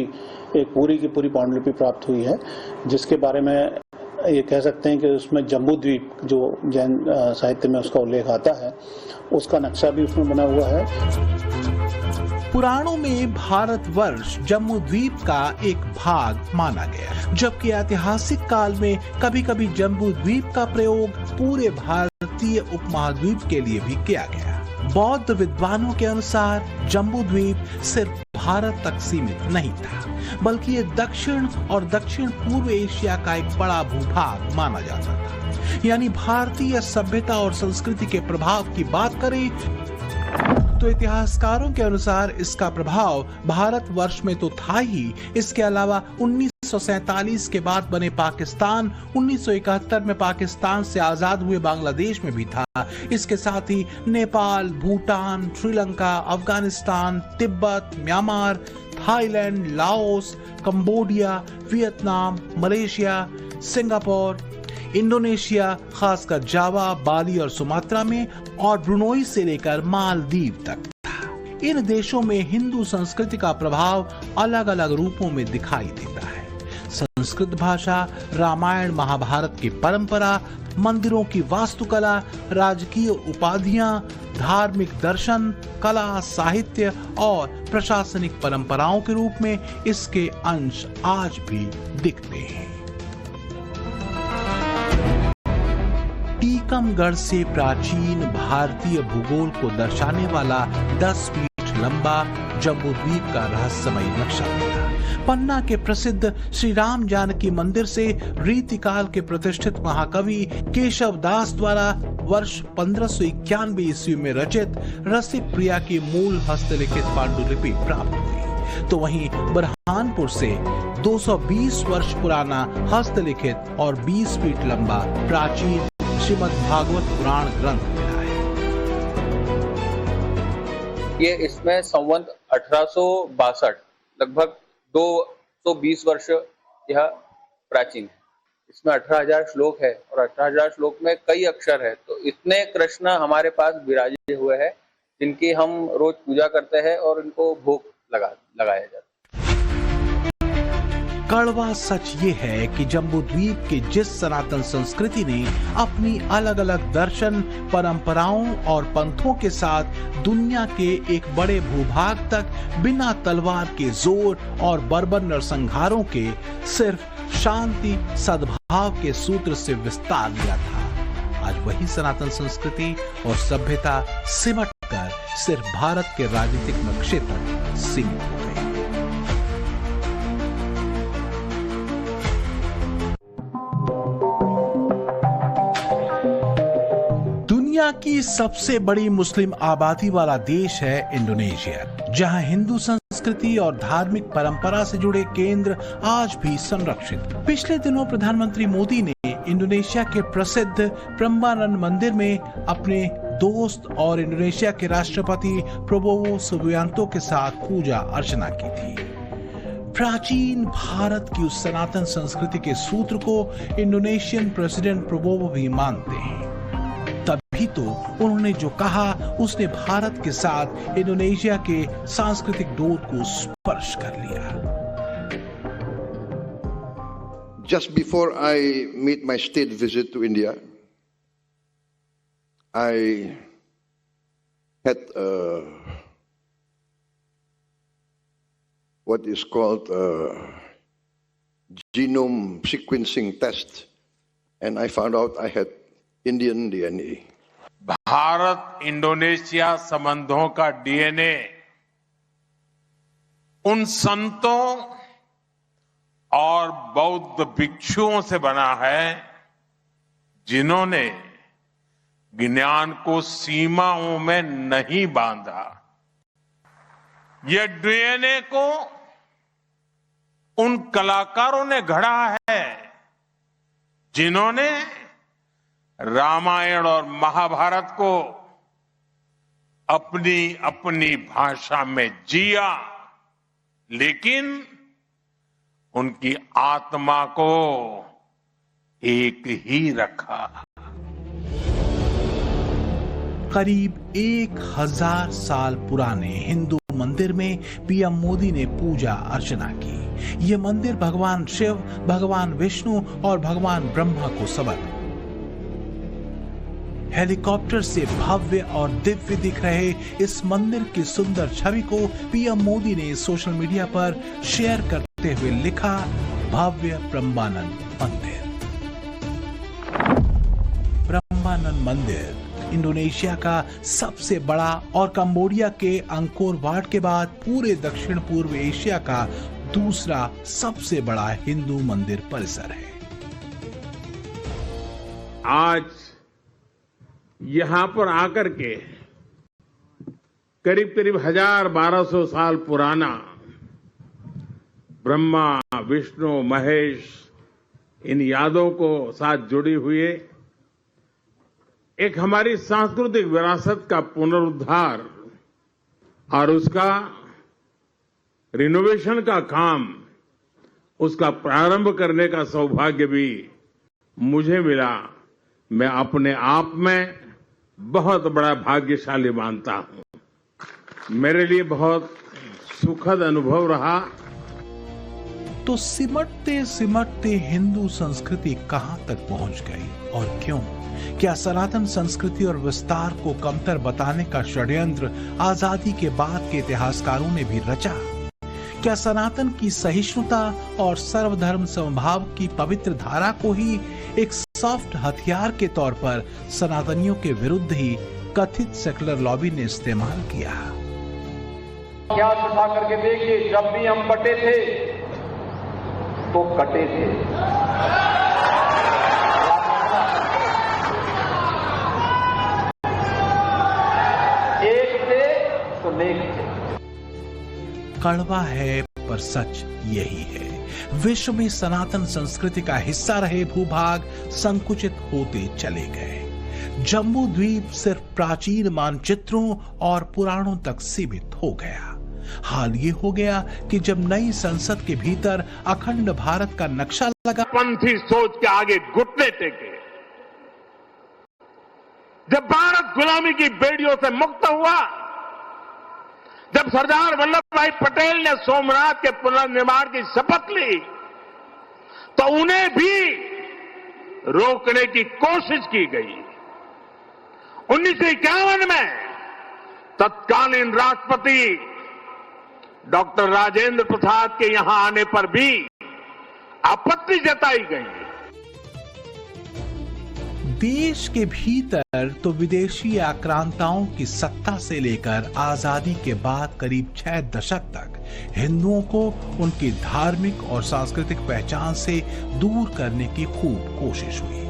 एक पूरी की पूरी पांडुलिपि प्राप्त हुई है, जिसके बारे में ये कह सकते हैं कि उसमें जम्बू द्वीप जो जैन साहित्य में उसका उल्लेख आता है, उसका नक्शा भी उसमें बना हुआ है। पुराणों में भारतवर्ष जम्बू द्वीप का एक भाग माना गया, जबकि ऐतिहासिक काल में कभी कभी जम्बू द्वीप का प्रयोग पूरे भारतीय उपमहाद्वीप के लिए भी किया गया। बौद्ध विद्वानों के अनुसार जम्बू द्वीप सिर्फ भारत तक सीमित नहीं था, बल्कि ये दक्षिण और दक्षिण पूर्व एशिया का एक बड़ा भूभाग माना जाता था। यानी भारतीय सभ्यता और संस्कृति के प्रभाव की बात करें तो इतिहासकारों के अनुसार इसका प्रभाव भारतवर्ष में तो था ही, इसके अलावा 1947 के बाद बने पाकिस्तान, 1971 में पाकिस्तान से आजाद हुए बांग्लादेश में भी था। इसके साथ ही Nepal, Bhutan, Sri Lanka, Afghanistan, Tibet, Myanmar, Thailand, Laos, Cambodia, Vietnam, Malaysia, Singapore, Indonesia, खासकर जावा, बाली और सुमात्रा में, और ब्रुनोई से लेकर मालदीव तक था। इन देशों में हिंदू संस्कृति का प्रभाव अलग अलग रूपों में दिखाई देता है। संस्कृत भाषा, रामायण महाभारत की परंपरा, मंदिरों की वास्तुकला, राजकीय उपाधियां, धार्मिक दर्शन, कला, साहित्य और प्रशासनिक परंपराओं के रूप में इसके अंश आज भी दिखते हैं। टीकमगढ़ से प्राचीन भारतीय भूगोल को दर्शाने वाला 10 फीट लंबा जम्बूद्वीप का रहस्यमय नक्शा मिला। पन्ना के प्रसिद्ध श्री राम जानकी मंदिर से रीतिकाल के प्रतिष्ठित महाकवि केशव दास द्वारा वर्ष 1591 ईस्वी में रचित रसिक प्रिया की मूल हस्तलिखित पांडुलिपि प्राप्त हुई। तो वहीं बुरहानपुर से 220 वर्ष पुराना हस्तलिखित और 20 फीट लंबा प्राचीन श्रीमद् भागवत पुराण ग्रंथ मिला है। ये इसमें संवत 1862 लगभग 220 वर्ष यह प्राचीन है। इसमें 18,000 श्लोक है और 18,000 श्लोक में कई अक्षर है, तो इतने कृष्ण हमारे पास विराजे हुए हैं जिनकी हम रोज पूजा करते हैं और इनको भोग लगाया जाता है। कड़वा सच ये है कि जम्बूद्वीप के जिस सनातन संस्कृति ने अपनी अलग अलग दर्शन, परंपराओं और पंथों के साथ दुनिया के एक बड़े भूभाग तक बिना तलवार के जोर और बर्बर नरसंहारों के सिर्फ शांति सद्भाव के सूत्र से विस्तार लिया था, आज वही सनातन संस्कृति और सभ्यता सिमट कर सिर्फ भारत के राजनीतिक नक्शे तक सीमित हो गई। दुनिया की सबसे बड़ी मुस्लिम आबादी वाला देश है इंडोनेशिया, जहां हिंदू संस्कृति और धार्मिक परंपरा से जुड़े केंद्र आज भी संरक्षित। पिछले दिनों प्रधानमंत्री मोदी ने इंडोनेशिया के प्रसिद्ध प्रम्बानन मंदिर में अपने दोस्त और इंडोनेशिया के राष्ट्रपति प्रबोवो सुबियांतो के साथ पूजा अर्चना की थी। प्राचीन भारत की उस सनातन संस्कृति के सूत्र को इंडोनेशियन प्रेसिडेंट प्रबोवो भी मानते हैं। तभी तो उन्होंने जो कहा उसने भारत के साथ इंडोनेशिया के सांस्कृतिक डोर को स्पर्श कर लिया। Just before I made my state visit to India, I had what is called a genome sequencing test, and I found out I had Indian DNA. Bharat Indonesia संबंधों का डीएनए उन संतों और बौद्ध भिक्षुओं से बना है जिन्होंने ज्ञान को सीमाओं में नहीं बांधा। यह डीएनए को उन कलाकारों ने गढ़ा है जिन्होंने रामायण और महाभारत को अपनी अपनी भाषा में जिया, लेकिन उनकी आत्मा को एक ही रखा। करीब 1000 साल पुराने हिंदू मंदिर में पीएम मोदी ने पूजा अर्चना की। ये मंदिर भगवान शिव, भगवान विष्णु और भगवान ब्रह्मा को समर्पित। हेलीकॉप्टर से भव्य और दिव्य दिख रहे इस मंदिर की सुंदर छवि को पीएम मोदी ने सोशल मीडिया पर शेयर करते हुए लिखा, भव्य प्रम्बानन मंदिर। प्रम्बानन मंदिर इंडोनेशिया का सबसे बड़ा और कंबोडिया के अंकोर वाट के बाद पूरे दक्षिण पूर्व एशिया का दूसरा सबसे बड़ा हिंदू मंदिर परिसर है। आज यहां पर आकर के करीब करीब 1000-1200 साल पुराना ब्रह्मा, विष्णु, महेश इन यादों को साथ जुड़ी हुई एक हमारी सांस्कृतिक विरासत का पुनरुद्धार और उसका रिनोवेशन का काम, उसका प्रारंभ करने का सौभाग्य भी मुझे मिला। मैं अपने आप में बहुत बड़ा भाग्यशाली मानता हूं। मेरे लिए बहुत सुखद अनुभव रहा। तो सिमटते सिमटते हिंदू संस्कृति कहां तक पहुंच गई और क्यों? क्या सनातन संस्कृति और विस्तार को कमतर बताने का षड्यंत्र आजादी के बाद के इतिहासकारों ने भी रचा? क्या सनातन की सहिष्णुता और सर्वधर्म समभाव की पवित्र धारा को ही एक सॉफ्ट हथियार के तौर पर सनातनियों के विरुद्ध ही कथित सेकुलर लॉबी ने इस्तेमाल किया? क्या उठा करके देखिए, जब भी हम बटे थे तो कटे थे। एक थे तो नेक थे। कड़वा है पर सच यही है। विश्व में सनातन संस्कृति का हिस्सा रहे भूभाग संकुचित होते चले गए। जम्बू द्वीप सिर्फ प्राचीन मानचित्रों और पुराणों तक सीमित हो गया। हाल ये हो गया कि जब नई संसद के भीतर अखंड भारत का नक्शा लगा, पंथी सोच के आगे घुटने टेके, जब भारत गुलामी की बेड़ियों से मुक्त हुआ, जब सरदार वल्लभ भाई पटेल ने सोमनाथ के पुनर्निर्माण की शपथ ली, तो उन्हें भी रोकने की कोशिश की गई। 1951 में तत्कालीन राष्ट्रपति डॉक्टर राजेंद्र प्रसाद के यहां आने पर भी आपत्ति जताई गई। देश के भीतर तो विदेशी आक्रांताओं की सत्ता से लेकर आजादी के बाद करीब 6 दशक तक हिंदुओं को उनकी धार्मिक और सांस्कृतिक पहचान से दूर करने की खूब कोशिश हुई।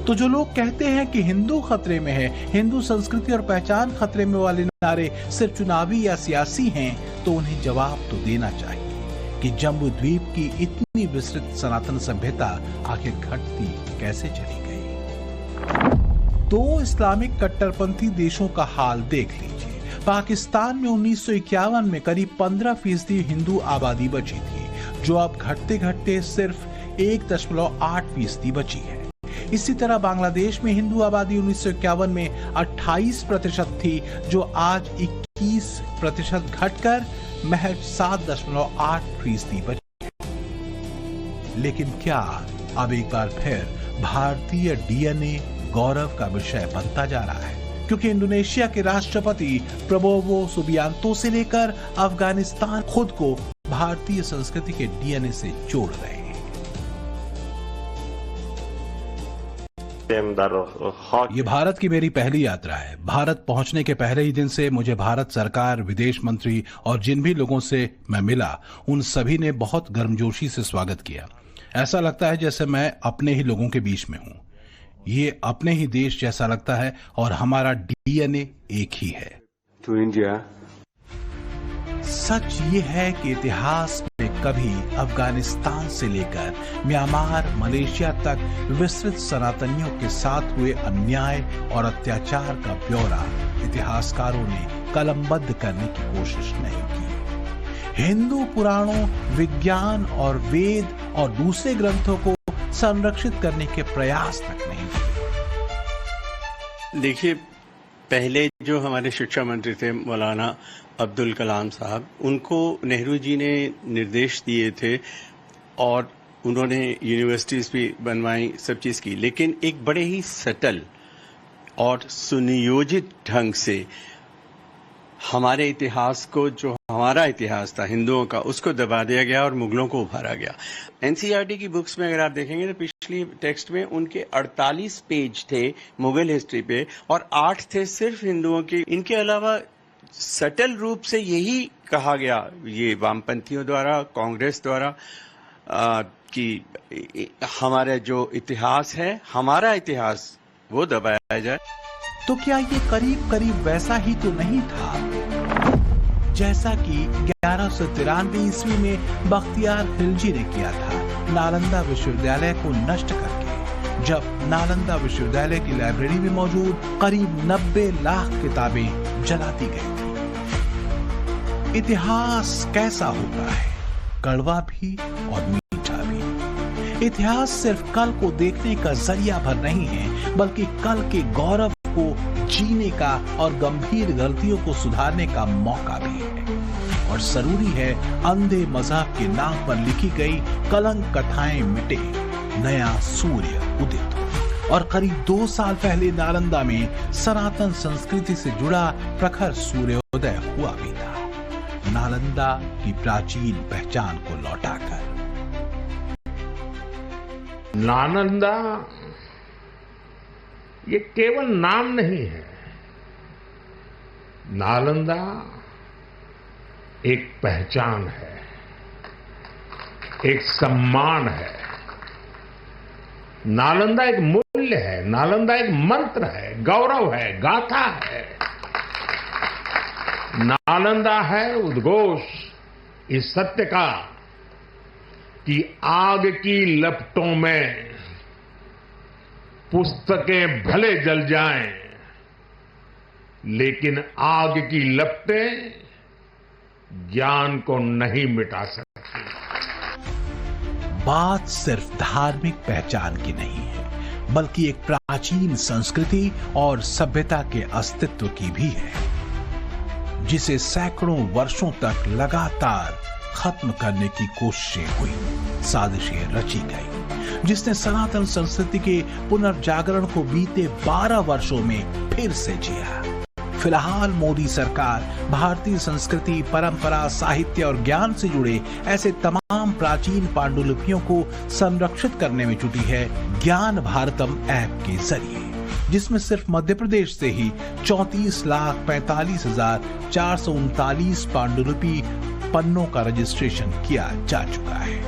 तो जो लोग कहते हैं कि हिंदू खतरे में है, हिंदू संस्कृति और पहचान खतरे में वाले नारे सिर्फ चुनावी या सियासी हैं, तो उन्हें जवाब तो देना चाहिए कि जम्बू द्वीप की इतनी विस्तृत सनातन सभ्यता आखिर घटती कैसे चली गई। दो इस्लामिक कट्टरपंथी देशों का हाल देख लीजिए। पाकिस्तान में 1951 में करीब 15% हिंदू आबादी बची थी, जो अब घटते घटते सिर्फ 1.8% बची है। इसी तरह बांग्लादेश में हिंदू आबादी 1951 में 28% थी, जो आज 21% घटकर महज 7.8% बची है। लेकिन क्या अब एक बार फिर भारतीय डीएनए गौरव का विषय बनता जा रहा है? क्योंकि इंडोनेशिया के राष्ट्रपति प्रबोवो सुबियांतो से लेकर अफगानिस्तान खुद को भारतीय संस्कृति के डीएनए से जोड़ रहे हैं। ये भारत की मेरी पहली यात्रा है। भारत पहुंचने के पहले ही दिन से मुझे भारत सरकार, विदेश मंत्री और जिन भी लोगों से मैं मिला, उन सभी ने बहुत गर्मजोशी से स्वागत किया। ऐसा लगता है जैसे मैं अपने ही लोगों के बीच में हूं। ये अपने ही देश जैसा लगता है और हमारा डीएनए एक ही है। To India. सच ये है कि इतिहास में कभी अफगानिस्तान से लेकर म्यांमार, मलेशिया तक विस्तृत सनातनियों के साथ हुए अन्याय और अत्याचार का ब्यौरा इतिहासकारों ने कलमबद्ध करने की कोशिश नहीं की। हिंदू पुराणों, विज्ञान और वेद और दूसरे ग्रंथों को संरक्षित करने के प्रयास तक नहीं किए। देखिए, पहले जो हमारे शिक्षा मंत्री थे मौलाना अब्दुल कलाम साहब, उनको नेहरू जी ने निर्देश दिए थे और उन्होंने यूनिवर्सिटीज भी बनवाई, सब चीज़ की, लेकिन एक बड़े ही सटल और सुनियोजित ढंग से हमारे इतिहास को, जो हमारा इतिहास था हिंदुओं का, उसको दबा दिया गया और मुगलों को उभारा गया। एनसीईआरटी की बुक्स में अगर आप देखेंगे तो पिछली टेक्स्ट में उनके 48 पेज थे मुगल हिस्ट्री पे और 8 थे सिर्फ हिंदुओं के। इनके अलावा सटल रूप से यही कहा गया, ये वामपंथियों द्वारा, कांग्रेस द्वारा, कि हमारा जो इतिहास है, हमारा इतिहास, वो दबाया जाए। तो क्या ये करीब करीब वैसा ही तो नहीं था जैसा कि 1193 ईस्वी में बख्तियार खिलजी ने किया था, नालंदा विश्वविद्यालय को नष्ट करके, जब नालंदा विश्वविद्यालय की लाइब्रेरी में मौजूद करीब 90 लाख किताबें जला दी गई थी। इतिहास कैसा होता है? कड़वा भी और मीठा भी। इतिहास सिर्फ कल को देखने का जरिया भर नहीं है, बल्कि कल के गौरव को जीने का और गंभीर गलतियों को सुधारने का मौका भी है। और जरूरी है अंधे मजहब के नाम पर लिखी गई कलंक कथाएं मिटे, नया सूर्य उदित हो। और करीब 2 साल पहले नालंदा में सनातन संस्कृति से जुड़ा प्रखर सूर्योदय हुआ भी था, नालंदा की प्राचीन पहचान को लौटाकर। नालंदा ये केवल नाम नहीं है, नालंदा एक पहचान है, एक सम्मान है, नालंदा एक मूल्य है, नालंदा एक मंत्र है, गौरव है, गाथा है। नालंदा है उद्घोष इस सत्य का कि आग की लपटों में पुस्तकें भले जल जाएं, लेकिन आग की लपटें ज्ञान को नहीं मिटा सकती। बात सिर्फ धार्मिक पहचान की नहीं है, बल्कि एक प्राचीन संस्कृति और सभ्यता के अस्तित्व की भी है, जिसे सैकड़ों वर्षों तक लगातार खत्म करने की कोशिशें हुई, साजिशें रची गई, जिसने सनातन संस्कृति के पुनर्जागरण को बीते 12 वर्षों में फिर से जिया। फिलहाल मोदी सरकार भारतीय संस्कृति, परंपरा, साहित्य और ज्ञान से जुड़े ऐसे तमाम प्राचीन पांडुलिपियों को संरक्षित करने में जुटी है ज्ञान भारतम ऐप के जरिए, जिसमें सिर्फ मध्य प्रदेश से ही 34,45,439 पांडुलिपि पन्नों का रजिस्ट्रेशन किया जा चुका है,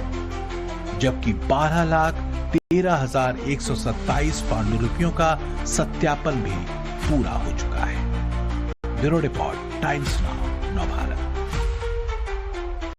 जबकि 12,13,127 पांडुलिपियों का सत्यापन भी पूरा हो चुका है। Bureau report, times now, Navbharat.